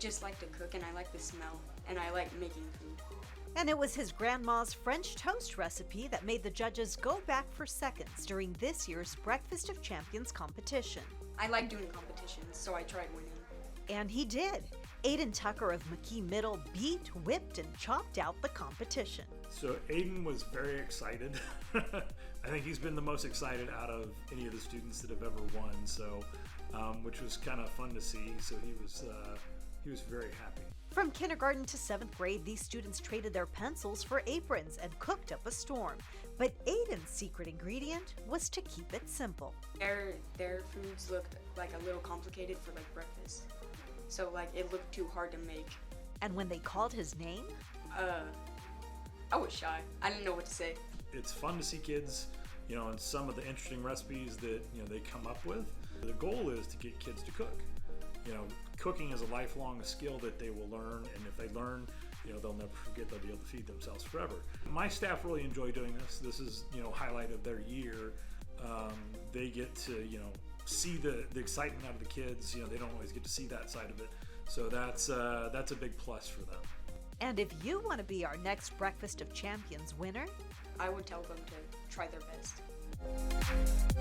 just like to cook, and I like the smell, and I like making food. And it was his grandma's French toast recipe that made the judges go back for seconds during this year's Breakfast of Champions competition. I like doing competitions, so I tried winning. And he did. Aiden Tucker of McKee Middle beat, whipped, and chopped out the competition. So Aiden was very excited. I think he's been the most excited out of any of the students that have ever won, so which was kind of fun to see. So he was very happy. From kindergarten to 7th grade, these students traded their pencils for aprons and cooked up a storm. But Aiden's secret ingredient was to keep it simple. Their foods looked like a little complicated for like breakfast. So like it looked too hard to make. And when they called his name? I was shy. I didn't know what to say. It's fun to see kids, and some of the interesting recipes that, they come up with. The goal is to get kids to cook. Cooking is a lifelong skill that they will learn, and if they learn, they'll never forget. They'll be able to feed themselves forever. My staff really enjoy doing this. This is, highlight of their year. They get to, see the excitement out of the kids. They don't always get to see that side of it. So that's a big plus for them. And if you want to be our next Breakfast of Champions winner, I would tell them to try their best.